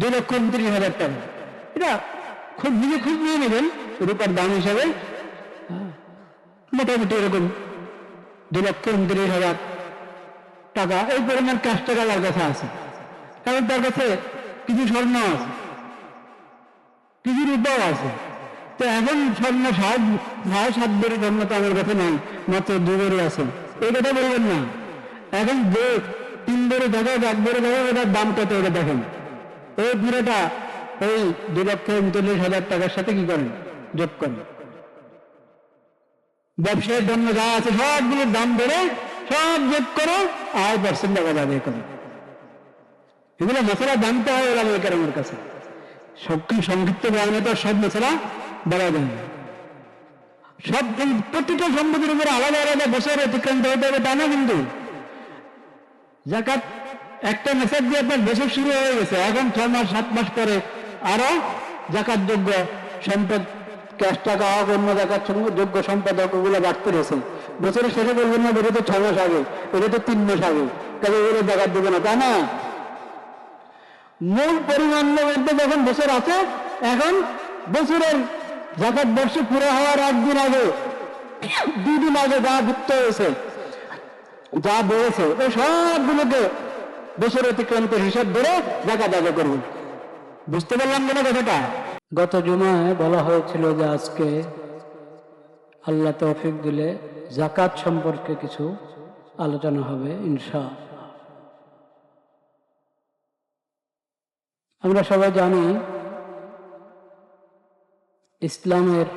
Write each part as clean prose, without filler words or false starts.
2,29,000 টাকা। এটা খুব নিজে খুব নিয়ে নেবেন রূপার দাম হিসাবে, মোটামুটি এরকম 2,29,000 টাকা এই পরিমাণ ক্যাশ টাকা তার কাছে আছে। কারণ তার কাছে কিছু স্বর্ণ আছে, কিছু রূপাও আছে। তো এখন স্বর্ণ 7.5 ভরি স্বর্ণ তো আমার কাছে নেই, মাত্র 2 ভরি আছে, এই কথা বলবেন না। এখন যে 3 ভরি টাকা 1 ভরি টাকা ওটার দাম কত ওটা দেখেন। এই পুরোটা ওই 2,39,000 টাকার সাথে কি করেন, যোগ করেন। ব্যবসায়ের জন্য যা আছে সবগুলোর দাম ধরে সব যোগ করে 8% টাকা যাবে করে। এগুলো মশলা জানতে হয় ওরা আমার কাছে। সংক্ষিপ্ত বয়ানে তো সব মশলা বলা যায় না। সব প্রত্যেকটা সম্পদের উপরে আলাদা আলাদা বছর অতিক্রান্ত হতে হবে তা না কিন্তু। জাকাত একটা মেসেজ দিয়ে আপনার বছর শুরু হয়ে গেছে, এখন 6 মাস 7 মাস পরে আরো জাকাত যোগ্য সম্পদ, ক্যাশ টাকা হোক অন্য জাকাত যোগ্য সম্পদ হোক ওগুলো বাড়তে রয়েছে। বছরের শেষে বলবেন না এটা তো 6 মাস আগে, এটা তো 3 মাস আগে, কাজে ওগুলো জাকাত দেবে না তা না। মূল পরিমাণের মধ্যে যখন বছর আছে, এখন বছরের জাকাত বর্ষ পুরো হওয়ার 1 দিন আগে 2 দিন আগে যা যুক্ত হয়েছে, যা বেড়েছে ওই সবগুলোকে বছর অতিক্রান্ত হিসাব ধরে জাকাত আদায় করবে। বুঝতে পারলাম কেন কথাটা? গত জুমায় বলা হয়েছিল যে আজকে আল্লাহ তৌফিক দিলে জাকাত সম্পর্কে কিছু আলোচনা হবে ইনশাআল্লাহ। আমরা সবাই জানি ইসলামের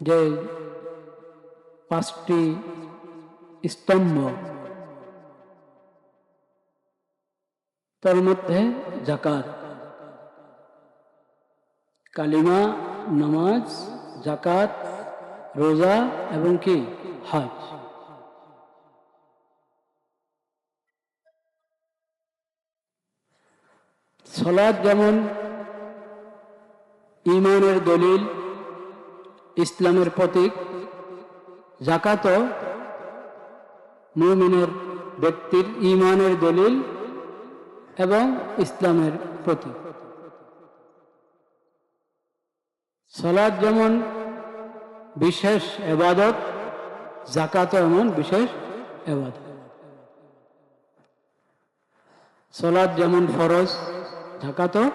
যে 5টি স্তম্ভ, তার মধ্যে জাকাত, কালিমা, নামাজ, জাকাত, রোজা এবং কি হজ। সালাত যেমন ঈমানের দলিল, ইসলামের প্রতীক, জাকাতও মুমিনের ব্যক্তির ঈমানের দলিল এবং ইসলামের প্রতীক। সালাত যেমন বিশেষ ইবাদত, জাকাতও এমন বিশেষ ইবাদত। সালাত যেমন ফরজ, জাকাতও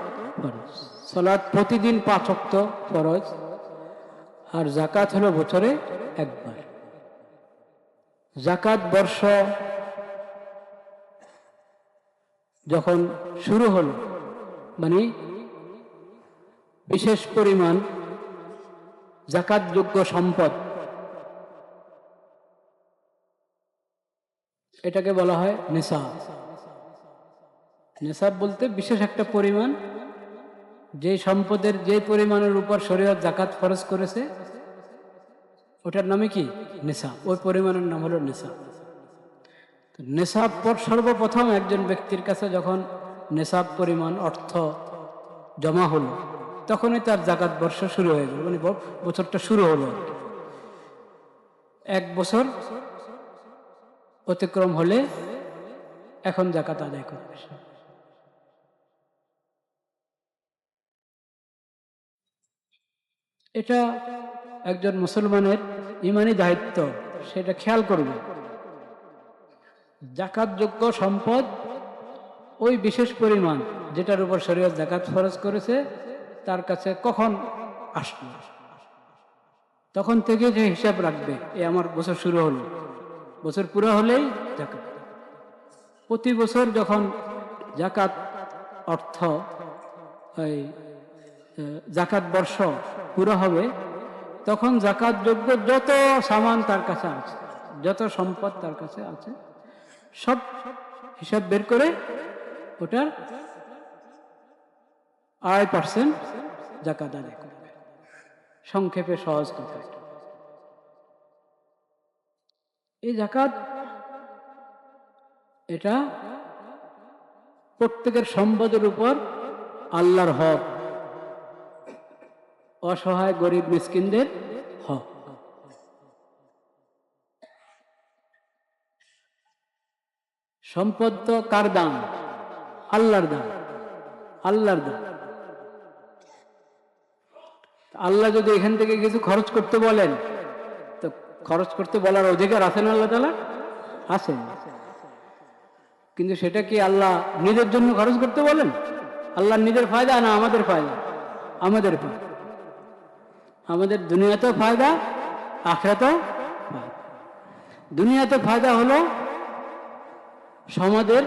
ফরজ। সালাত প্রতিদিন 5 ওয়াক্ত ফরজ, আর জাকাত হলো বছরে একবার। জাকাত বর্ষ যখন শুরু হলো, মানে বিশেষ পরিমাণ জাকাতযোগ্য সম্পদ, এটাকে বলা হয় নিসাব। নিসাব বলতে বিশেষ একটা পরিমাণ, যে সম্পদের যে পরিমাণের উপর শরীয়ত জাকাত ফরজ করেছে ওটার নামে কি নিসাব, ওই পরিমাণের নাম হলো নিসাব। নিসাব সর্বপ্রথম একজন ব্যক্তির কাছে যখন নিসাব পরিমাণ অর্থ জমা হলো, তখনই তার জাকাত বর্ষ শুরু হয়ে গেল, মানে বছরটা শুরু হলো। 1 বছর অতিক্রম হলে এখন জাকাত আদায় করবে। এটা একজন মুসলমানের ইমানি দায়িত্ব, সেটা খেয়াল করবে। জাকাতযোগ্য সম্পদ ওই বিশেষ পরিমাণ যেটার উপর শরীয়ত জাকাত ফরজ করেছে তার কাছে কখন আসলো, তখন থেকে যে হিসাব রাখবে, আমার বছর শুরু হলো, বছর পুরো হলেই জাকাত। প্রতি বছর যখন জাকাত অর্থ জাকাত বর্ষ পুরো হবে, তখন জাকাতযোগ্য যত সামান তার কাছে আছে, যত সম্পদ তার কাছে আছে, সব হিসাব বের করে ওটার 8% জাকাত আদায় করবে। সংক্ষেপে সহজ কথা। এই জাকাত এটা প্রত্যেকের সম্পদের উপর আল্লাহর হক, অসহায় গরিব মিসকিনদের হক। সম্পদ তো কার দান? আল্লাহর দান। আল্লাহর দান। আল্লাহ যদি এখান থেকে কিছু খরচ করতে বলেন, তো খরচ করতে বলার অধিকার আছে না আল্লাহ তাআলা? আছে। কিন্তু সেটা কি আল্লাহ নিজের জন্য খরচ করতে বলেন? আল্লাহ নিজের ফায়দা না আমাদের ফায়দা? আমাদের ফায়দা। আমাদের দুনিয়াতেও ফায়দা, আখিরাতেও ফায়দা। দুনিয়াতে ফায়দা হলো সমাজের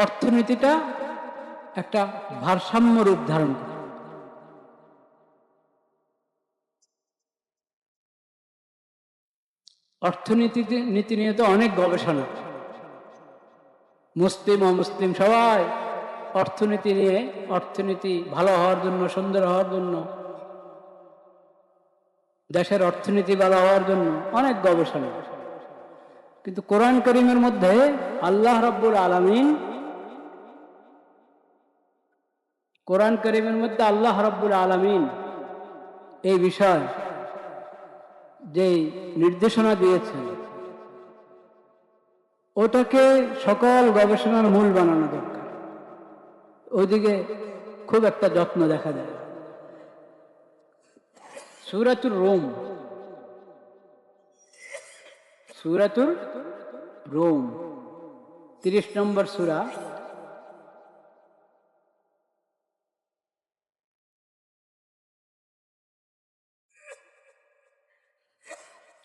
অর্থনীতিটা একটা ভারসাম্য রূপ ধারণ করে। নীতি নিয়ে তো অনেক গবেষণা, মুসলিম অমুসলিম সবাই অর্থনীতি নিয়ে, অর্থনীতি ভালো হওয়ার জন্য, সুন্দর হওয়ার জন্য, দেশের অর্থনীতি ভালো হওয়ার জন্য অনেক গবেষণা। কিন্তু কোরআন কারীমের মধ্যে আল্লাহ রাব্বুল আলামিন, কোরআন কারীমের মধ্যে আল্লাহ রাব্বুল আলামিন এই বিষয় যে নির্দেশনা দিয়েছেন, ওটাকে সকল গবেষণার মূল বানানো দরকার। ওইদিকে খুব একটা যত্ন দেখা যায়। সূরাতুর রুম, সূরাতুর রুম 30 নম্বর সূরা।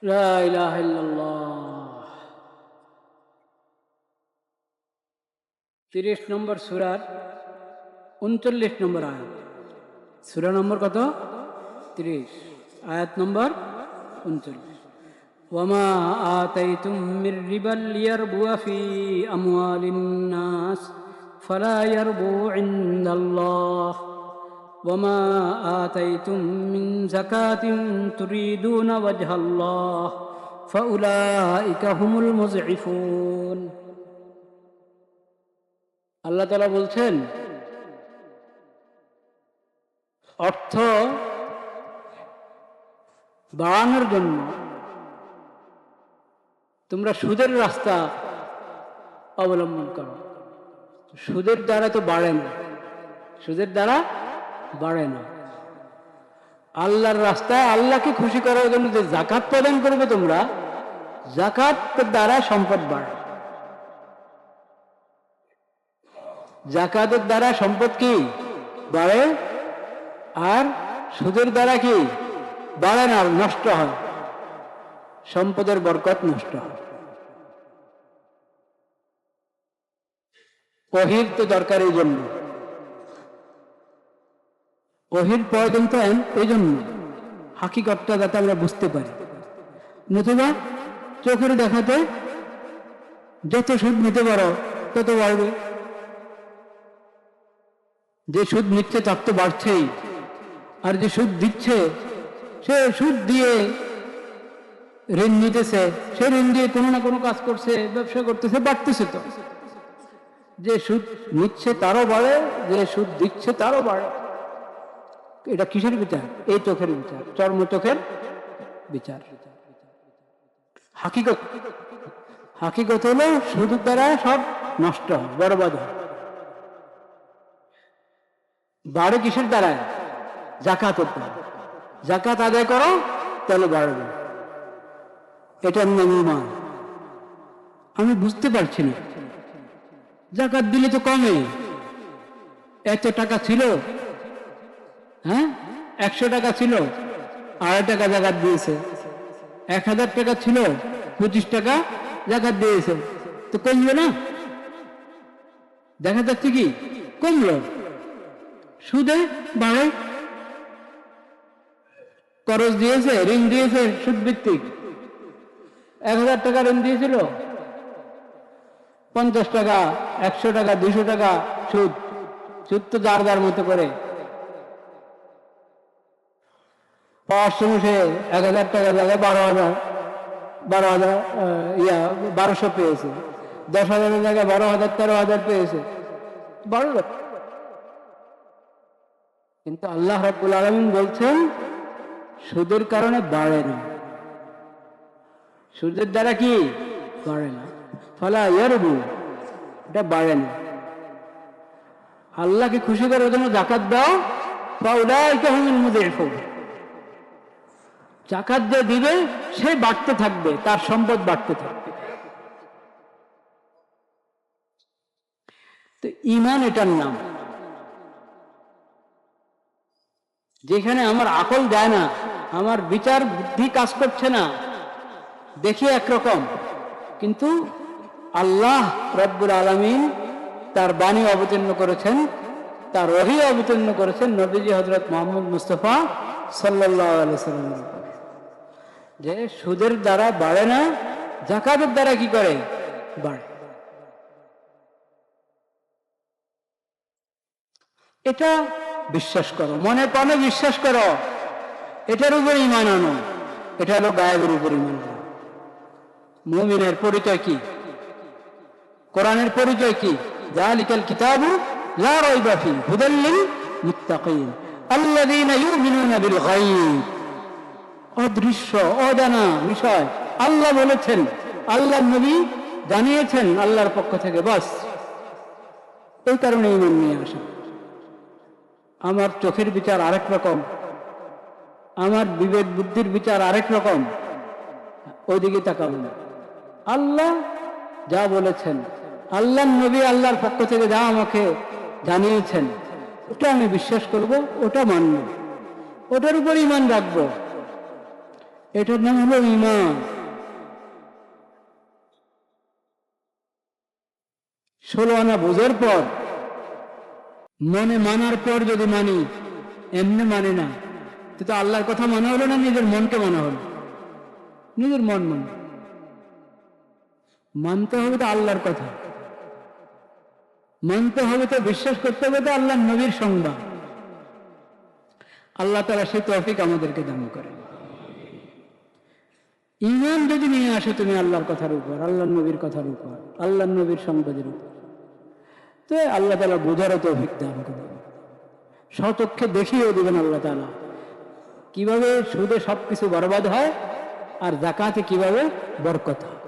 লা ইলাহা ইল্লাল্লাহ। 30 নম্বর সূরার 39 নম্বর আয়াত। সূরা নম্বর কত? 30, আয়াত নম্বর 39। ওয়ামা আতাইতুম মির রিবাল লিয়ারবুয়া ফি আমওয়ালিন নাস ফালা ইয়ারবু ইনদাল্লাহ ওয়ামা আতাইতুম মিন যাকাতিন তুরিদুনা ওয়াজহাল্লাহ ফাউলাইকা হুমুল মুযইফুন। আল্লাহ তাআলা বলছেন, অর্থ বাড়ানোর জন্য তোমরা সুদের রাস্তা অবলম্বন করো। সুদের দ্বারা তো বাড়ে না, সুদের দ্বারা বাড়ে না। আল্লাহর রাস্তায় আল্লাহকে খুশি করার জন্য যে যাকাত প্রদান করবে তোমরা, যাকাতের দ্বারা সম্পদ বাড়ে। যাকাতের দ্বারা সম্পদ কি বাড়ে, আর সুদের দ্বারা কি বাড়ে না, নষ্ট হয়, সম্পদের বরকত নষ্ট হয়। ওহীর তো দরকার এই জন্য, ওহীর প্রয়োজন তো এই জন্য হাকিকতটা যাতে আমরা বুঝতে পারি। নতুবা চোখের দেখাতে যত সুদ নিতে পারো তত বাড়বে, যে সুদ নিচ্ছে তার তো বাড়ছেই, আর যে সুদ দিচ্ছে সে সুদ দিয়ে ঋণ নিতেছে, সে ঋণ দিয়ে কোনো না কোনো কাজ করছে, ব্যবসা করতেছে, বাড়তেছে। তো যে সুদ নিচ্ছে তারও বাড়ে, যে সুদ দিচ্ছে তারও বাড়ে। এটা কিসের বিচার? এই চোখের বিচার, চর্ম চোখের বিচার। হাকিকত, হাকিকত হলো সুদের দ্বারা সব নষ্ট হয়, বরবাদ হয়। বাড়ে কিসের দ্বারা? যাকাতের দ্বারা। যাকাত আদায় করো তাহলে বাড়বে। এটার নাম ঈমান। আমি বুঝতে পারছি না, যাকাত দিলে তো কমে। এত টাকা ছিল, হ্যাঁ 100 টাকা ছিল, 2.5 টাকা যাকাত দিয়েছে। 1000 টাকা ছিল, 25 টাকা যাকাত দিয়েছে, তো কমবে না? দেখা যাচ্ছে কি কমলো, সুদে বাড়ে। করজ দিয়েছে, ঋণ দিয়েছে সুদ ভিত্তিক, 1000 টাকা ঋণ দিয়েছিল, 50 টাকা, 100 টাকা, 200 টাকা সুদ। সুদ তো যার যার মতো করে। পাওয়ার সময় সে 1000 টাকা জায়গায় 1200 পেয়েছে, 10,000 জায়গায় 12,000, 13,000 পেয়েছে, বাড়লো। কিন্তু আল্লাহ রাব্বুল আলামিন বলছেন সুদের কারণে বাড়ে না, সুদের দ্বারা কি বাড়ে না, ফালা ইয়ারবু, এটা বাড়ে না। আল্লাহকে খুশি করার জন্য জাকাত দাও, ফাউলাইকা হুমুল মুযিফুন। জাকাত যে দিবে সে বাড়তে থাকবে, তার সম্পদ বাড়তে থাকবে। তো ঈমান এটার নাম। যেখানে আমার আকল যায় না, আমার বিচার বুদ্ধি কাজ করছে না, দেখি একরকম, কিন্তু আল্লাহ রব্বুল আলামিন তার বাণী অবতীর্ণ করেছেন, তার ওহী অবতীর্ণ করেছেন নবীজি হযরত মুহাম্মদ মুস্তাফা সাল্লাল্লাহু আলাইহি ওয়াসাল্লামের উপর, যে সুদের দ্বারা বাড়ে না, যাকাতের দ্বারা কি করে? বাড়ে। এটা বিশ্বাস করো, মনে প্রাণে বিশ্বাস করো, এটার উপর ঈমান আনো। এটা হলো গায়েবের উপর ঈমান আনো। মুমিনের পরিচয় কি? কোরআনের পরিচয় কি? যালিকাল কিতাবু লা রাইবা ফীহি হুদাল লিল মুত্তাকিন আল্লাযীনা ইউমিনুনা বিল গায়ব। অদৃশ্য অজানা বিষয় আল্লাহ বলেছেন, আল্লাহর নবী জানিয়েছেন আল্লাহর পক্ষ থেকে, বাস এই কারণে ঈমান নিয়ে আসা। আমার চোখের বিচার আরেক রকম, আমার বিবেক বুদ্ধির বিচার আরেক রকম, ওইদিকে তাকাবো না। আল্লাহ যা বলেছেন, আল্লাহর নবী আল্লাহর পক্ষ থেকে যা আমাকে জানিয়েছেন, ওটা আমি বিশ্বাস করব, ওটা মানব, ওটার উপর ঈমান রাখবো। এটার নাম হলো ঈমান। 16 আনা বোঝার পর, মনে মানার পর যদি মানি, এমনি মানে না, তো আল্লাহর কথা মানা হলো না, নিজের মনকে মানা হলো। নিজের মন মানতে হবে তো আল্লাহর কথা, মানতে হবে তো, বিশ্বাস করতে হবে তো আল্লাহর নবীর সংবাদ। আল্লাহ তাআলা সেই তৌফিক আমাদেরকে দান করেন। ঈমান যদি নিয়ে আসো তুমি আল্লাহর কথার উপর, আল্লাহর নবীর কথার উপর, আল্লাহর নবীর সংবাদের উপর, তো আল্লাহ তাআলা বোঝারও তৌফিক দান করেন। স্বচক্ষে দেখিয়েও দিবেন আল্লাহ তাআলা কিভাবে সুদে সবকিছু বরবাদ হয় আর যাকাতে কিভাবে বরকত হয়,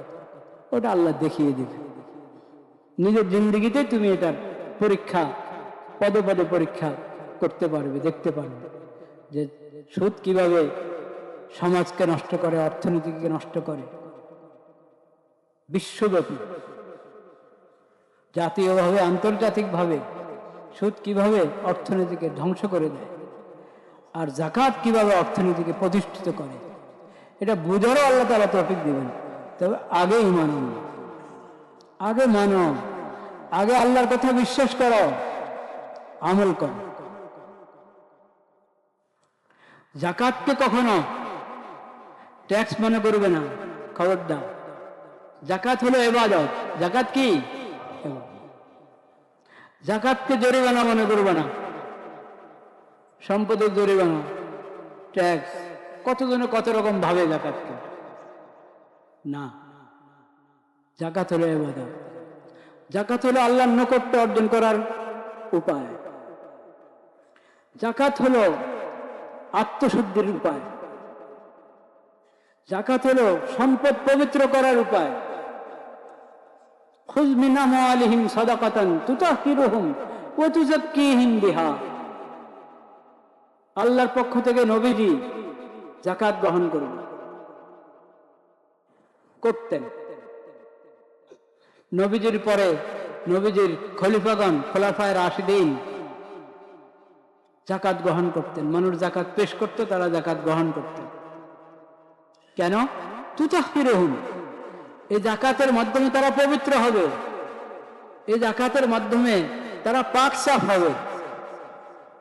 ওটা আল্লাহ দেখিয়ে দিবে। নিজের জিন্দেগিতে তুমি এটার পরীক্ষা, পদে পদে পরীক্ষা করতে পারবে, দেখতে পারবে যে সুদ কিভাবে সমাজকে নষ্ট করে, অর্থনীতিকে নষ্ট করে, বিশ্বব্যাপী, জাতীয়ভাবে আন্তর্জাতিকভাবে সুদ কিভাবে অর্থনীতিকে ধ্বংস করে দেয়, আর যাকাত কিভাবে অর্থনীতিকে প্রতিষ্ঠিত করে, এটা বুঝারও আল্লাহ তাআলা তৌফিক দিবেন। তবে আগে ঈমান আনো, আগে মানো, আগে আল্লাহর কথা বিশ্বাস করো, আমল করো। যাকাতকে কখনো ট্যাক্স মনে করবে না, খবরদার। যাকাত হলো ইবাদত। যাকাত কি? যাকাতকে জরিমানা মনে করবে না, সম্পদের জরিমানা, ট্যাক্স, কতজনে কত রকম ভাবে যাকাতকে। না, যাকাত হলো ইবাদত। যাকাত হলো আল্লাহর নৈকট্য অর্জন করার উপায়। যাকাত হলো আত্মশুদ্ধির উপায়। যাকাত হলো সম্পদ পবিত্র করার উপায়। খুয মিন আমওয়ালিহিম সাদাকাতান তুতাহহিরুহুম ওয়া তুযাক্কিহিম বিহা। আল্লাহর পক্ষ থেকে নবীজি যাকাত গ্রহণ করতেন। নবীজির পরে নবীজির খলিফাগণ, খোলাফায়ে রাশিদিন যাকাত গ্রহণ করতেন। মানুষ যাকাত পেশ করত, তারা যাকাত গ্রহণ করতেন। কেন? তুতাহহিরুহুম, এই যাকাতের মাধ্যমে তারা পবিত্র হবে, এই যাকাতের মাধ্যমে তারা পাক সাফ হবে,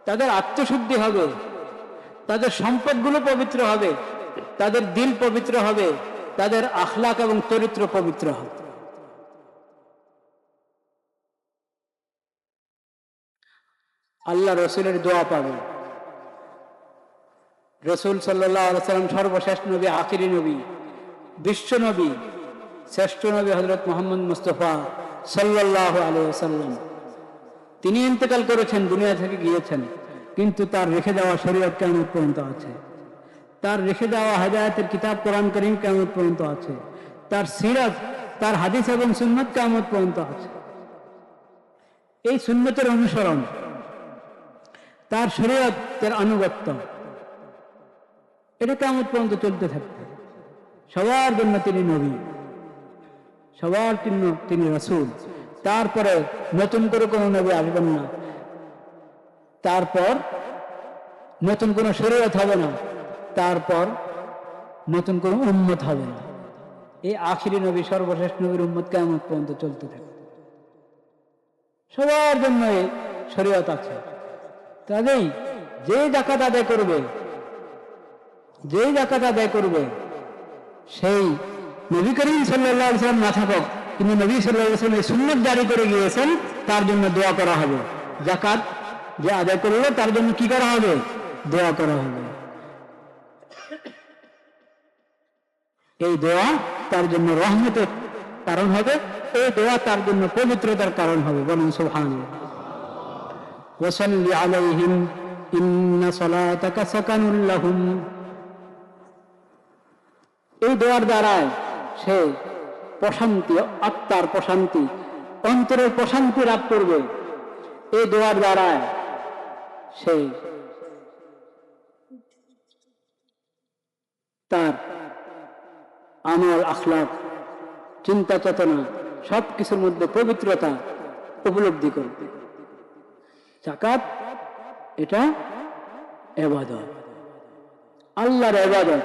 তাদের আত্মশুদ্ধি হবে, তাদের সম্পদগুলো পবিত্র হবে, তাদের দিল পবিত্র হবে, তাদের আখলাক এবং চরিত্র পবিত্র হবে। আল্লাহ রসুলের দোয়া পাবে। রসুল সাল্লাল্লাহু আলাইহি ওয়াসাল্লাম সর্বশেষ নবী, আখিরি নবী, বিশ্ব নবী, শ্রেষ্ঠ নবী হযরত মুহাম্মদ মুস্তাফা সাল্লাল্লাহু আলাইহি ওয়াসাল্লাম, তিনি ইন্তেকাল করেছেন, দুনিয়া থেকে গিয়েছেন, কিন্তু তার রেখে যাওয়া শরীয়ত কিয়ামত পর্যন্ত আছে, তার রেখে যাওয়া হেদায়েতের কিতাব কোরআন কারীম কিয়ামত পর্যন্ত আছে, তার সিরাত, তার হাদিস এবং সুন্নাত কিয়ামত পর্যন্ত আছে। এই সুন্নতের অনুসরণ, তার শরীয়তের আনুগত্য, এটা কিয়ামত পর্যন্ত চলতে থাকবে। সবার জন্য তিনি নবী, সবার জন্য তিনি রাসূল। তারপরে নতুন করে কোনো নবী আসবেন না, তারপর নতুন কোনো শরীয়ত হবে না, তারপর নতুন কোনো উম্মত হবে না। এই আখিরি নবী, সর্বশেষ নবীর উম্মত কিয়ামত পর্যন্ত চলতে থাকে। সবার জন্য এই শরীয়ত আছে। কাজেই যে যাকাত আদায় করবে, যেই যাকাত আদায় করবে, সেই নবী করিম সাল্লাল্লাহু আলাইহি ওয়াসাল্লাম না থাকুক, কিন্তু নবী সাল্লাল্লাহু আলাইহি ওয়াসাল্লাম এই সুন্নাত জারি করে গিয়েছেন, তার জন্য দোয়া করা হবে। যাকাত যে আদায় করলো তার জন্য কি করা হবে? দোয়া করা হবে। এই দোয়া তার জন্য রহমতের কারণ হবে, এই দোয়া তার জন্য পবিত্রতার কারণ হবে। বলুন সুবহানাল্লাহ। ওয়াসাল্লি আলাইহিম ইন্না সালাতাকা সাকানুল লাহুম। এই দোয়ার দ্বারায় সে প্রশান্তি, আত্মার প্রশান্তি, অন্তরের প্রশান্তি লাভ করবে। এই দোয়ার দ্বারায় সে তার আমল, আখলাক, চিন্তা চেতনা সবকিছুর মধ্যে পবিত্রতা উপলব্ধি করবে। যাকাত এটা ইবাদত, আল্লাহর ইবাদত।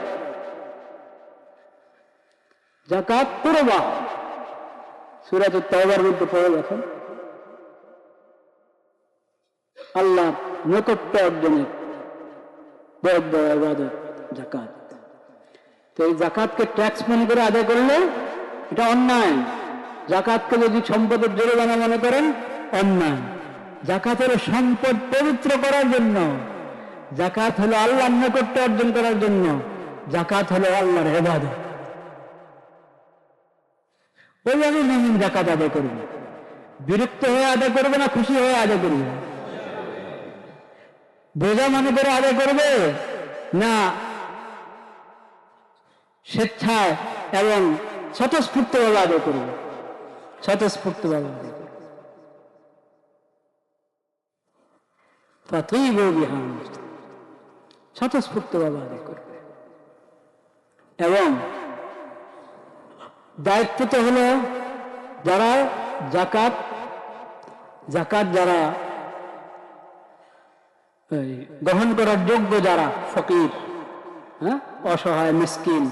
যাকাত কুরবা, সূরা তাওবার মধ্যে পড়ে দেখেন, আল্লাহর নৈকট্য অর্জনের বড় ইবাদত যাকাত। তো এই যাকাতকে ট্যাক্স মনে করে আদায় করলে এটা অন্যায়। যাকাতকে যদি সম্পদের জরিমানা মনে করেন, অন্যায়। যাকাত হলো সম্পদ পবিত্র করার জন্য, যাকাত হলো আল্লাহর নৈকট্য অর্জন করার জন্য, যাকাত হলো আল্লাহর ইবাদত। ওইভাবে মুমিন যাকাত আদায় করবে। বিরক্ত হয়ে আদায় করবে না, খুশি হয়ে আদায় করবে? বোঝা মনে করে আদায় করবে না স্বেচ্ছায় এবং স্বতঃস্ফূর্তভাবে আদায় করবে? স্বতঃস্ফূর্তভাবে আদায় করবে। স্বতঃস্ফূর্তভাবে আদায় করবে। এবং দায়িত্ব তো হলো যারা যাকাত যারা গ্রহণ করার যোগ্য, যারা ফকির, হ্যাঁ, অসহায়, মিসকিন,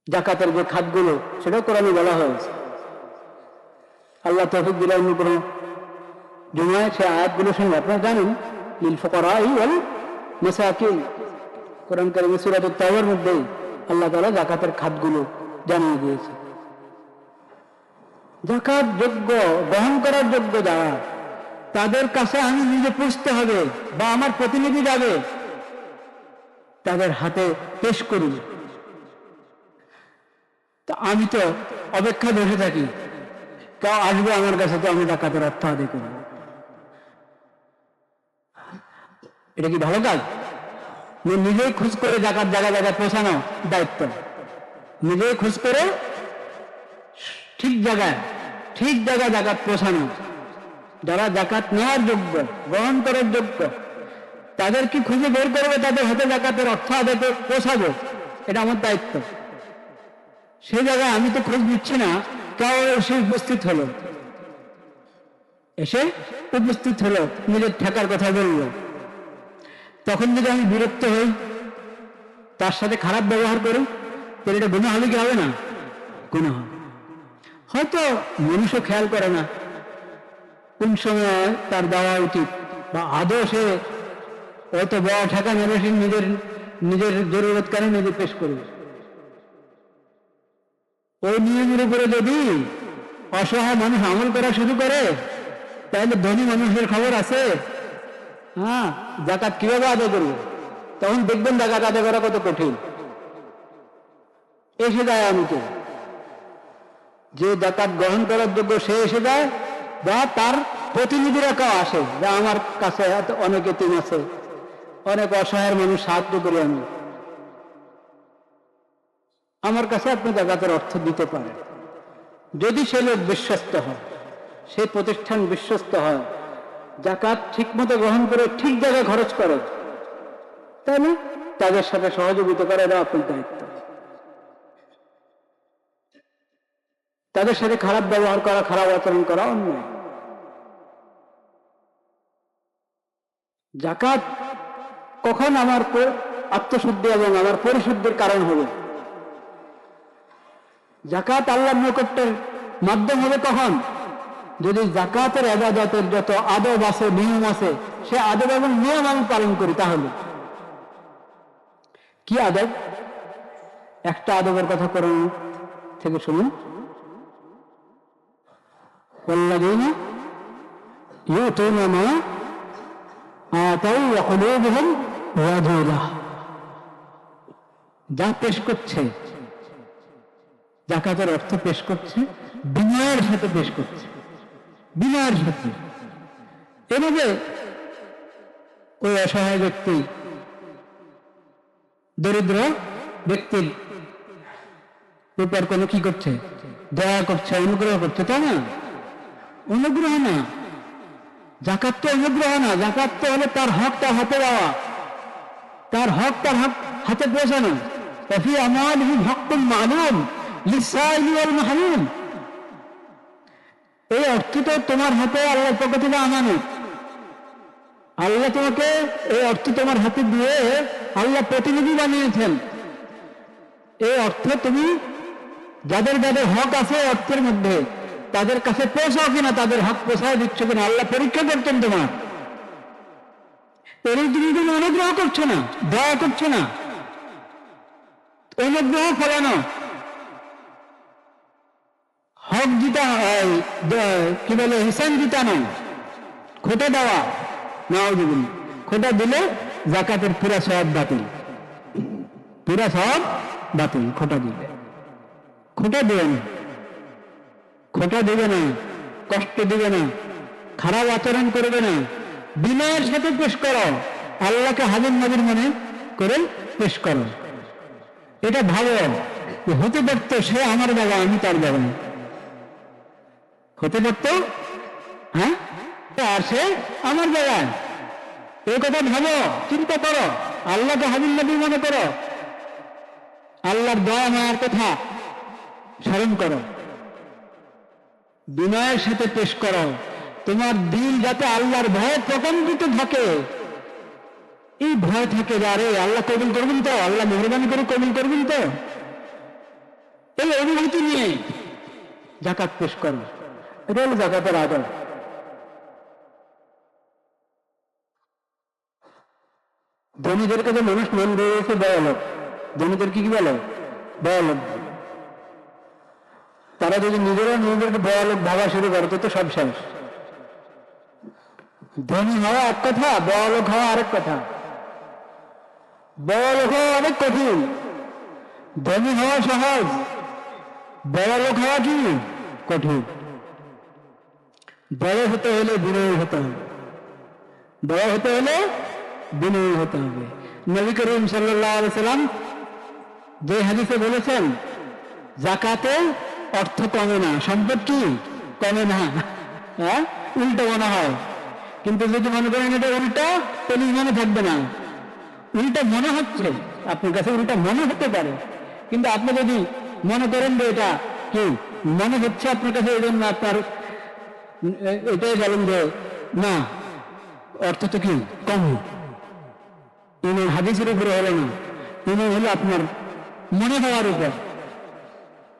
যাকাতের যে খাতগুলো সেটাও কোরআনে বলা হয়েছে। আল্লাহ তৌফিক দিলে অন্য কোনো জুমায় সে আয়াতগুলো শুনলে আপনারা জানেন, লিল ফুকারাই ওয়াল মাসাকিন, কোরআন কারীমে সূরা তাওবার মধ্যে আল্লাহ তাআলা যাকাতের খাতগুলো জানিয়ে দিয়েছে। যাকাত যোগ্য, গ্রহণ করার যোগ্য যারা, তাদের কাছে আমি নিজে পুষতে হবে বা আমার প্রতিনিধি যাবে, তাদের হাতে পেশ করি। তা আমি তো অপেক্ষা বসে থাকি, কেউ আসবে আমার কাছে, তো আমি যাকাতের অর্থ আদায় করব। এটা কি ভালো কাজ? নিজেই খোঁজ করে যাকাত জায়গায় জায়গায় পৌঁছানো দায়িত্ব, নিজেই খোঁজ করে ঠিক জায়গায় যাকাত পৌঁছানো। যারা যাকাত নেওয়ার যোগ্য, গ্রহণ করার যোগ্য, তাদের কি খুঁজে বের করবে, তাদের হাতে যাকাতের অর্থ আদায় পৌঁছাবো, এটা আমার দায়িত্ব। সেই জায়গায় আমি তো খোঁজ নিচ্ছি না, কেউ এসে উপস্থিত হলো, নিজের ঠেকার কথা বললো, তখন যদি আমি বিরক্ত হই, তার সাথে খারাপ ব্যবহার করি, তাহলে এটা গুনাহ হবে কি হবে না? গুনাহ হবে। হয়তো মানুষও খেয়াল করে না কোন সময় তার দেওয়া উচিত, বা আদৌ সে হয়তো বড় ঠেকা নেবে, সে নিজের জরুরত কারণে নিজে পেশ করবে। ওই নিয়মের উপরে যদি অসহায় মানুষ আমল করা শুরু করে, তাহলে ধনী মানুষের খবর আছে। হ্যাঁ, যাকাত কিভাবে আদায় করবে? তখন দেখবেন যাকাত আদায় করা কত কঠিন। এসে যায় অনেকে, যে যাকাত গ্রহণ করার যোগ্য সে এসে যায়, বা তার প্রতিনিধিরা কেউ আসে, যে আমার কাছে অনেক এতিম আছে, অনেক অসহায় মানুষ, সাহায্য করি আমি, আমার কাছে আপনি যাকাতের অর্থ দিতে পারেন। যদি সে লোক বিশ্বস্ত হয়, সেই প্রতিষ্ঠান বিশ্বস্ত হয়, যাকাত ঠিক মতো গ্রহণ করে ঠিক জায়গায় খরচ করে, তাহলে তাদের সাথে সহযোগিতা করা এটা আপনার দায়িত্ব। তাদের সাথে খারাপ ব্যবহার করা, খারাপ আচরণ করা অন্যায়। যাকাত কখন আমার আত্মশুদ্ধি এবং আমার পরিশুদ্ধির কারণ হবে? যাকাত আল্লাহর নৈকট্যের মাধ্যম হবে কখন? যদি যাকাতের ইবাদতের যত আদব আছে, নিয়ম আছে, সে আদব এবং নিয়ম আমি পালন করি। তাহলে কি আদব? একটা আদবের কথা কোরআন থেকে শুনুন। ওয়াল্লাযীনা ইউতুনা মা আতাউ ওয়া কুলুবুহুম ওয়াজিলা। যা পেশ করছে, যাকাতের অর্থ পেশ করছে, বিনয়ের সাথে পেশ করছে, বিনয়ের সাথে। এভাবে ওই অসহায় ব্যক্তি, দরিদ্র ব্যক্তির উপর কোনো কি করছে? দয়া করছে, অনুগ্রহ করছে, তাই না? অনুগ্রহ না, যাকাত তো অনুগ্রহ না। যাকাত তো হলে তার হক তার হাতে দেওয়া, তার হক তার হাতে পৌঁছানো। ফি আমওয়ালিহিম হাক্কুন মা'লুম লিস-সাইলি ওয়াল মাহরুম। এই অর্থ তো তোমার হাতে আল্লাহর পক্ষ থেকে আমানত। আল্লাহ তোমাকে এই অর্থ তোমার হাতে দিয়ে আল্লাহ প্রতিনিধি বানিয়েছেন। এই অর্থ তুমি যাদের যাদের হক আছে অর্থের মধ্যে, তাদের কাছে পৌঁছাও কিনা, তাদের হক পৌঁছায় দিচ্ছ কিনা, আল্লাহ পরীক্ষা করতেন তোমার। এর তুমি কোনো অনুগ্রহ করছো না, দয়া করছো না, অনুগ্রহ ফলানো, হক জিতা, কি বলে, হিসান জিতানো, খোটা দেওয়া, নাউযুবিল্লাহ। খোটা দিলে যাকাতের পুরা সওয়াব বাতিল, পুরা সওয়াব বাতিল। খোটা দিলে, খোটা দেবে না, খোটা দেবে না, কষ্ট দিবে না, খারাপ আচরণ করবে না, বিনয়ের সাথে পেশ করো, আল্লাহকে হাজির নাজির মনে করে পেশ করো। এটা ভালো হতে পারত সে আমার বাবা, আমি তার বাবা, হতে পারত, হ্যাঁ, আর সে আমার বাবা। এই কথা ভালো, চিন্তা করো, আল্লাহকে হাজির নাজির মনে করো, আল্লাহর দয়া মায়ার কথা স্মরণ করো, বিনয়ের সাথে পেশ করো। তোমার দিল যাতে আল্লাহর ভয়ে প্রকম্পিত থাকে, এই ভয় থাকে যে আরে আল্লাহ কবুল করবেন তো, আল্লাহ মেহরবানি করে কবুল করবেন তো, এই অনুভূতি নিয়ে যাকাত পেশ করো। এটা হলো যাকাতের আদব। ধনীদেরকে যে মানুষ নাম দিয়েছে দয়ালোক, ধনীদেরকে কি বলে? দয়ালোক। তারা যদি নিজেরা নিজেদেরকে দয়ালোক ভাবা শুরু করে তো সব শেষ। ধনী হওয়া এক কথা, দয়ালোক হওয়া আরেক কথা। দয়ালোক হওয়া অনেক কঠিন, ধনী হওয়া সহজ, দয়ালোক হওয়া কি কঠিন। দয়া হতে হলে বিনয়ী হতে হবে, দয়া হতে হলে বিনয়ী হতে হবে। নবী করিম সাল্লাল্লাহু আলাইহি সাল্লাম যে হাদিসে বলেছেন যাকাতে অর্থ কমে না, সম্পদ কি কমে না, হ্যাঁ, উল্টো মনে হয়। কিন্তু যদি মনে করেন এটা উল্টা, তাহলে মনে থাকবে না। উল্টা মনে হচ্ছে আপনার কাছে, উল্টা মনে হতে পারে, কিন্তু আপনি যদি মনে করেন যে এটা কি মনে হচ্ছে আপনার কাছে, এই জন্য আপনার এটাই বলেন যে না, অর্থ তো কি কম। ইমান হাদিসের উপরে হলো না, ইমান হলো আপনার মনে হওয়ার উপর।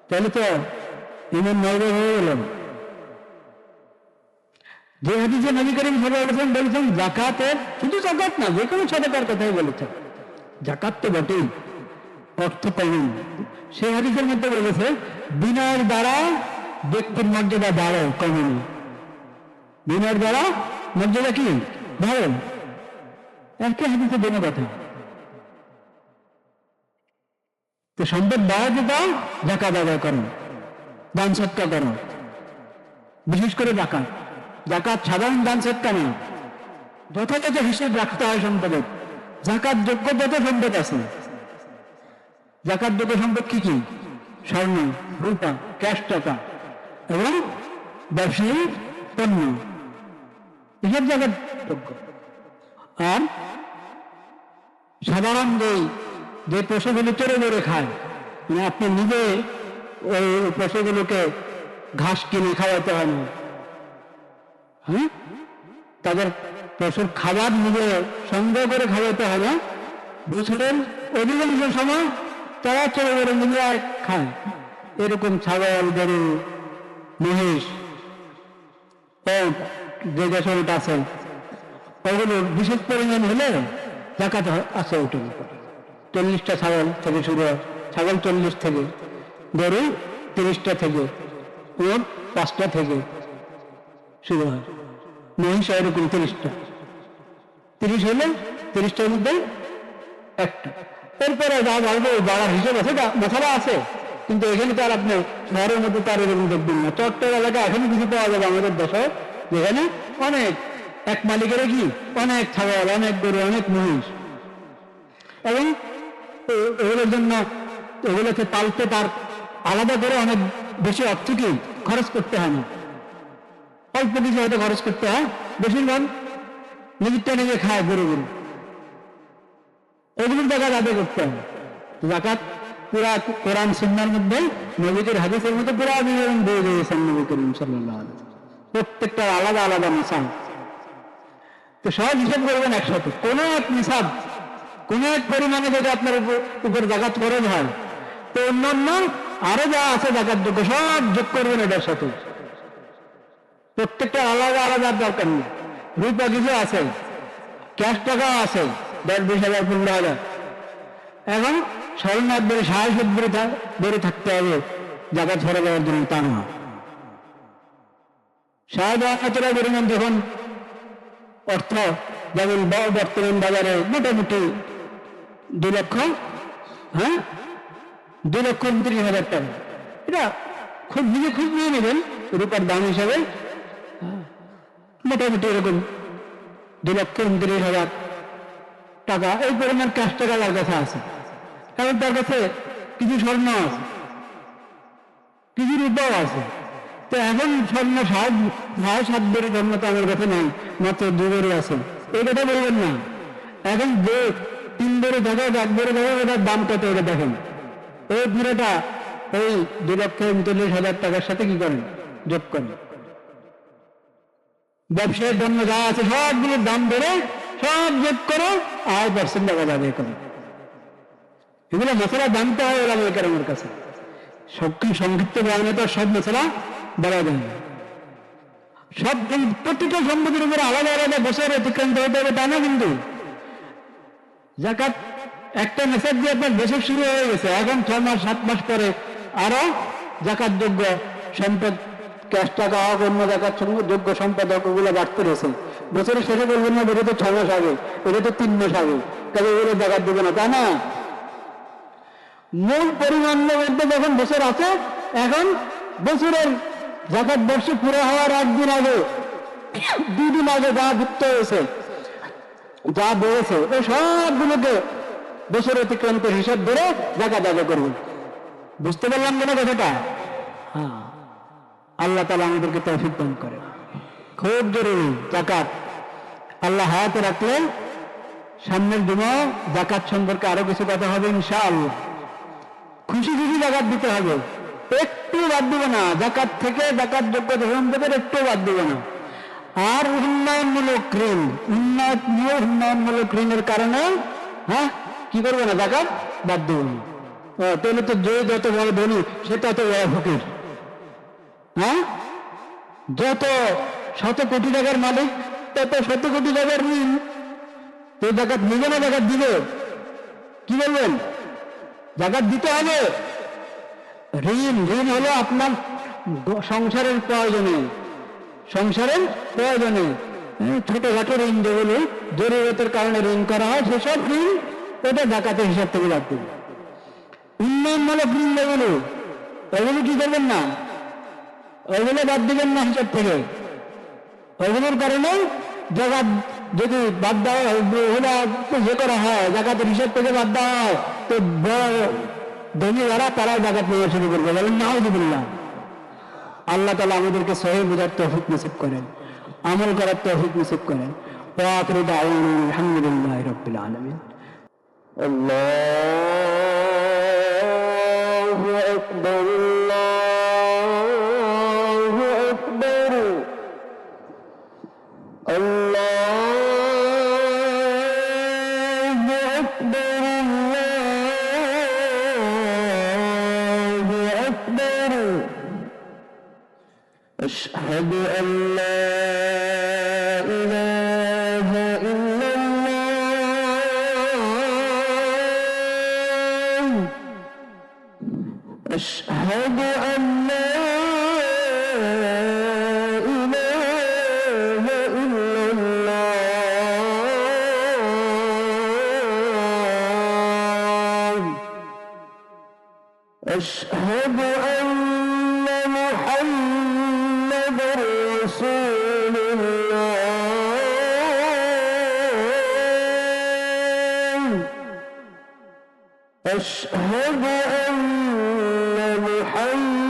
তাহলে তো ইমান নরবর হয়ে গেল। যে হাদিসে নবী করিম সাল্লাল্লাহু আলাইহি ওয়াসাল্লাম বলেছেন যাকাতের, শুধু যাকাত না, যে কোনো সাদাকার কথাই বলেছেন, যাকাত তো বটেই, অর্থ কম। সেই হাদিসের মধ্যে বলেছে বিনয়ের দ্বারা ব্যক্তির মর্যাদা বাড়ে, কমে না। বিনয়ের দ্বারা মর্যাদা কি বাড়ে, একই হাদিসে দেনা কথা। তো সম্পদ বাড়াতে দাও, যাকাত আদায় করো, দান সৎকার করো, বিশেষ করে যাকাত। যাকাত সাধারণ দান সৎকার না, যথাযথ হিসেব রাখতে হয় সম্পদের। যাকাত যোগ্য যত সম্পদ আছে, যাকাত যোগ্য সম্পদ কি কি? স্বর্ণ, রূপা, ক্যাশ টাকা, এবং ব্যবসায়ী পণ্য, এসব জায়গার যোগ্য। আর সাধারণ যে পশুগুলি চড়ে চড়ে খায়, মানে আপনি নিজে ওই পশুগুলোকে ঘাস কিনে খাওয়াতে হয় না, হ্যাঁ, তাদের পশুর খাবার নিজে সংগ্রহ করে খাওয়াতে হয় না। বছরের অধিকাংশ সময় তারা চড়ে চড়ে নিজে আর খায়। এরকম ছাগল, গরু, মহিষ, যে দেশের আছে, ওগুলো বিশেষ পরিমাণ হলে জাকাত আছে ওটার উপর। 40টা ছাগল থেকে শুরু হয়, ছাগল 40 থেকে, গরু 30টা থেকে, ওর 5টা থেকে শুরু হয়, মহিষ এরকম 30টা, 30 হলে 30টার মধ্যে একটা। এরপরে যা বাড়বে বাড়ার হিসেব আছে, মশলা আছে, কিন্তু এখানে তো আর আপনি শহরের মধ্যে তার এরকম দেখবেন না। চট্টগ্রাম এলাকায় এখনো কিছু পাওয়া যাবে আমাদের দেশে, যেখানে অনেক এক মালিকের কি অনেক ছাগল, অনেক গরু, অনেক মহিষ, এবং এগুলোর জন্য এগুলোকে পালতে তার আলাদা করে অনেক বেশি অর্থ কি খরচ করতে হয় না, অল্প কিছু হয়তো খরচ করতে হয়, বেশিরভাগ নিজেরটা নিজে খায় গরু গরু, এগুলোর জায়গা আদায় করতে হয়। জাকাত পুরা কোরআন সুন্নাহর মধ্যে, নবীদের হাদিসের মধ্যে পুরা বিবরণ দিয়ে দিয়েছেন নবী করিম সাল্লাল্লাহু আলাইহি ওয়াসাল্লাম, প্রত্যেকটা আলাদা আলাদা নিসাব। তো সব হিসাব করবেন একসাথে, কোন এক নিসাব, কোন এক পরিমাণে যদি আপনার উপর জাকাত খরচ হয়, তো অন্যান্য আরো যা আছে জাকাত যোগ্য সব যোগ করবেন এটার সাথে। প্রত্যেকটা আলাদা আলাদা দরকার নেই। রূপা কিছু আছে, ক্যাশ টাকা আছে 10-20 হাজার 15 হাজার, এখন স্বর্ণ একবারে 60 বেড়ে থাকতে হবে জাকাত ছড়া দেওয়ার জন্য, তা না। সাধারণতরা পরিমাণ যখন অর্থ, যেমন বর্তমান বাজারে মোটামুটি 2 লক্ষ, হ্যাঁ 2,29,000 টাকা, এটা খুব নিজে খুব নিয়ে নেবেন রূপার দাম হিসাবে, মোটামুটি এরকম 2,29,000 টাকা এই পরিমাণ ক্যাশ টাকা তার কাছে আছে। এখন তার কাছে কিছু স্বর্ণ আছে, কিছু রূপাও আছে। তো এখন স্বর্ণ 7.5 ভরি স্বর্ণ তো আমার কাছে নেই, মাত্র 2 ভরি আছে, এই কথা বলবেন না। এখন যে 3 ভরি থাকে, 1 ভরি থাকে, ওটার দাম কত ওটা দেখেন। এই পুরোটা এই 2,39,000 টাকার সাথে কি করেন, যোগ করেন। ব্যবসায়ের জন্য যা আছে সবগুলোর দাম ধরে সব যোগ করে 8% টাকা যাবে করে। এগুলো মশলা জানতে হয় ওলামায়ে কেরামের কাছে। সংক্ষিপ্ত বয়ানে তো সব মশলা বলা যায় না। সব প্রতিটা সম্পত্তির উপরে আলাদা আলাদা বছর অতিক্রান্ত হতে হবে তা না, কিন্তু জাকাত একটা মেসেজ দিয়ে আপনার বছর শুরু হয়ে গেছে, এখন 6 মাস 7 মাস পরে আরো জাকাত যোগ্য সম্পদ, ক্যাশ টাকা হোক, অন্য জাকাত যোগ্য সম্পদ হোক, ওগুলো বাড়তে রয়েছে। বছরের শেষে বলবেন না বেরো তো 6 মাস আগে, এটা তো 3 মাস আগে, তবে ওগুলো জাকাত দেবে না, তা না। মূল পরিমাণের মধ্যে যখন বছর আছে, এখন বছরের জাকাত বর্ষ পুরো হওয়ার 1 দিন আগে, 2 দিন আগে যা যুক্ত হয়েছে, যা দিয়েছে, ওই সবগুলোকে বছর অতিক্রান্ত হিসাব ধরে জাকাত আদায় করবেন। বুঝতে পারলাম কেন কথাটা? হ্যাঁ, আল্লাহ তাআলা আমাদেরকে তৌফিক দান করে। খুব জরুরি জাকাত। আল্লাহ হায়াতে রাখলে সামনের দিনে জাকাত সম্পর্কে আরো কিছু কথা হবে ইনশাআল্লাহ। খুশি খুশি জাকাত দিতে হবে, একটু বাদ দিব না। জাকাত থেকে, জাকাত যোগ্য সম্পদের একটু বাদ দিব না। আর উন্নয়নমূলক ঋণ, উন্নয়নমূলক ঋণের কারণে হ্যাঁ কি করবে না, জাকাত বাদ দেব না। তাহলে তো যে যত বড় ধনী সে তত বড় ফকির। হ্যাঁ, যত 100 কোটি টাকার মালিক তত 100 কোটি টাকার ঋণ। তো জাকাত নিবে না, জাকাত দিবে? কি বলবেন? জাকাত দিতে হবে। ঋণ হলো আপনার সংসারের প্রয়োজনে, ছোটখাটো ঋণ যেগুলো জরুরতের কারণে ঋণ করা হয়, সেসব ঋণ ওটা জাকাতের হিসাব থেকে বাদ দেবে। উন্নয়নমূলক ঋণ যেগুলো, ওগুলো কি করবেন না, ওগুলো বাদ দিবেন না হিসাব থেকে। ওগুলোর কারণে জাকাত যদি বাদ দেওয়া ইয়ে করা হয়, জাকাতের হিসাব থেকে বাদ দেওয়া হয়, তো বড় ধনী যারা তারাই জাকাত নেওয়া শুরু করবে, বলেন নাউযুবিল্লাহ। আল্লাহ তাআলা আমাদেরকে সহিহ বুঝার তৌফিক নসিব করেন, আমল করার তৌফিক নসিব করেন। ওয়া আখিরু দাওয়ানা আলহামদুলিল্লাহি রাব্বিল আলামিন। আল্লাহু আকবার, আল্লাহু আকবার, আল্লাহু আকবার, আল্লাহু আকবার। আশহাদু আন লা ইলাহা ইল্লাল্লাহ, আশহাদু আন লা ইলাহা ইল্লাল্লাহ, আশহাদু আন্না মুহাম্মাদার রাসূলুল্লাহ, আশহাদু আন্না মুহাম্মাদার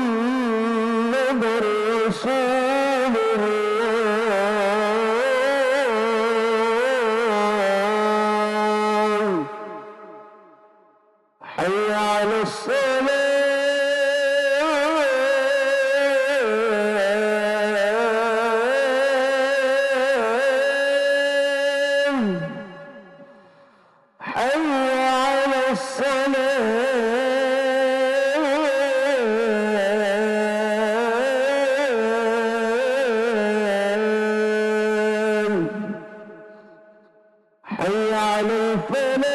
রাসূলুল্লাহ। হাইয়া আলাস সালাহ, حي على الصلاة، حي على الفلاح،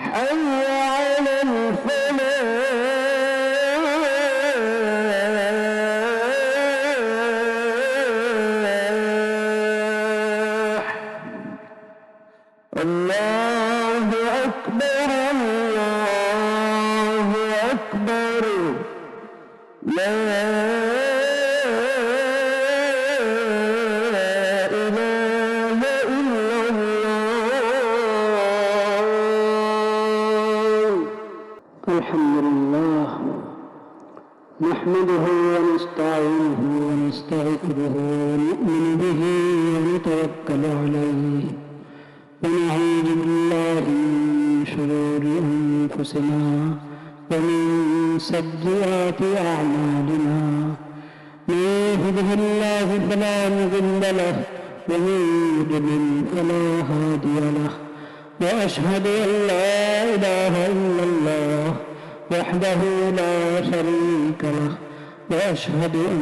حي على الفلاح. الله أكبر، الله أكبر، لا إله إلا الله. الحمد لله نحمده ونستعينه ونستغفره ونؤمن به ونتوكل عليه ونعوذ بالله من شرور أنفسنا ومن سيئات أعمالنا. من يهده الله فلا مضل له ومن يضلل فلا هادي له. وأشهد أن لا إله إلا الله وحده لا شريك له وأشهد أن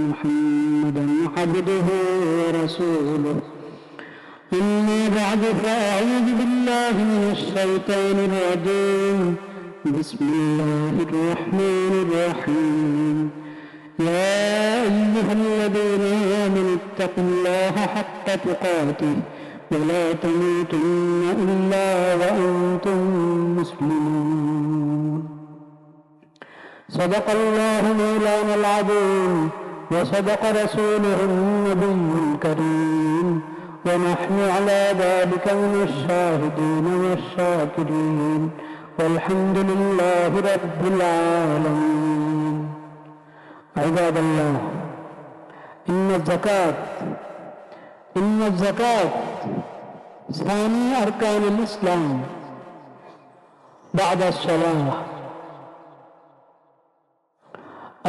محمدا عبده ورسوله. أما بعد فأعوذ بالله من الشيطان الرجيم. بسم الله الرحمن الرحيم. يا أيها الذين آمنوا اتقوا الله حق تقاته ولا تموتن إلا وأنتم مسلمون. صدق الله مولانا العظيم وصدق رسوله النبي الكريم، ونحن على ذلك من الشاهدين والشاكرين، والحمد لله رب العالمين. عباد الله، إن الزكاة ثاني أركان الإسلام بعد الصلاة.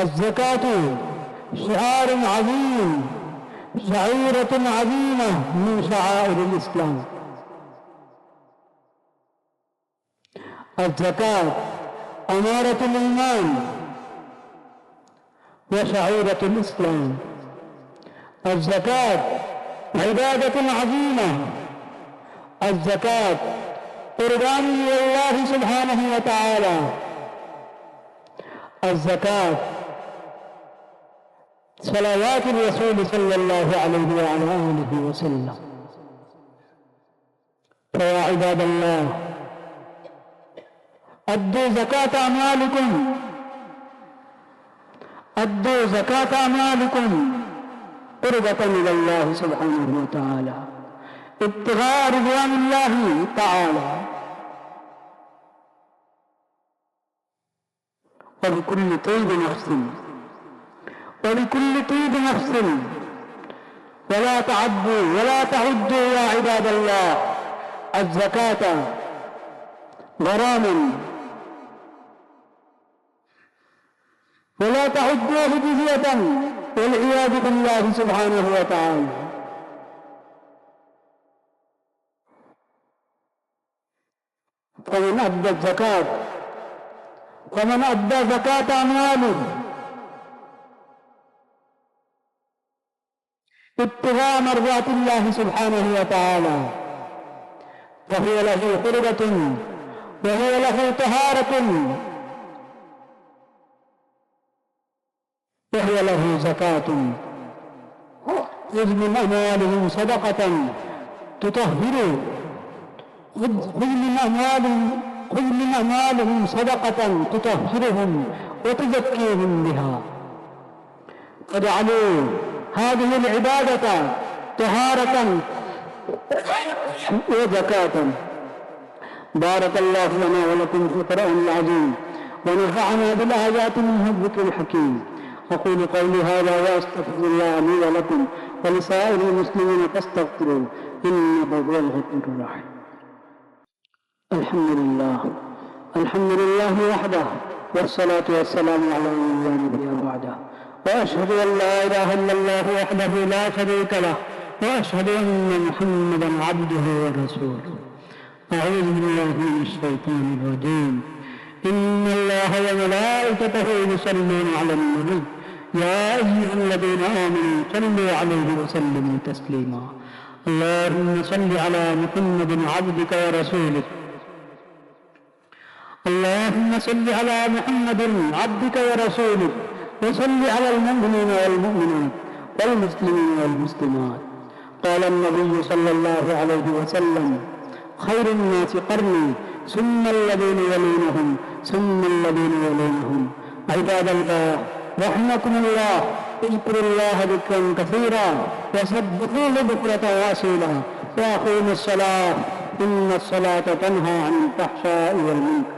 الزكاة شعار عظيم، شعيرة عظيمة من شعائر الإسلام. الزكاة أمارة الإيمان وشعيرة الإسلام. الزكاة عبادة عظيمة. الزكاة قربان لله سبحانه وتعالى. الزكاة صلوات الرسول صلى الله عليه وعلى آله وسلم. فيا عباد الله، أدوا زكاة أموالكم، أدوا زكاة أموالكم قربة إلى الله سبحانه وتعالى. ابتغاء رضوان الله تعالى. ولكل طيب نفس ولا تعدوا ولا تعدوا يا عباد الله الزكاة غراما ولا تعدوه جزية والعياذ بالله سبحانه وتعالى. فمن أدى زكاة أمواله ابتغاء مرضات الله سبحانه وتعالى فهي له قربة وهي له طهارة وهي له زكاة. خذ من أموالهم صدقة تطهرهم خذ من أموالهم صدقة تطهرهم وتزكيهم بها. فاجعلوا هذه العبادة طهارة وزكاة. بارك الله لنا ولكم في القرآن العظيم ونفعنا بالآيات منه الذكر الحكيم. أقول قولي هذا وأستغفر الله لي ولكم ولسائر المسلمين فاستغفروه إنه هو الغفور الرحيم. الحمد لله وحده والصلاة والسلام على من لا نبي بعده وأشهد أن لا إله إلا الله وحده لا شريك له وأشهد أن محمدا عبده ورسوله. أعوذ بالله من الشيطان الرجيم. إن الله وملائكته يصلون على النبي يا أيها الذين آمنوا صلوا عليه وسلموا تسليما. اللهم صل على محمد عبدك ورسولك. اللهم صل على محمد عبدك ورسولك وصل على المؤمنين والمؤمنات والمسلمين والمسلمات. قال النبي صلى الله عليه وسلم خير الناس قرني ثم الذين يلونهم ثم الذين يلونهم. عباد الله رحمكم الله اذكروا الله ذكرا كثيرا وسبحوه بكرة وأصيلا وأقيموا الصلاة إن الصلاة تنهى عن الفحشاء والمنكر.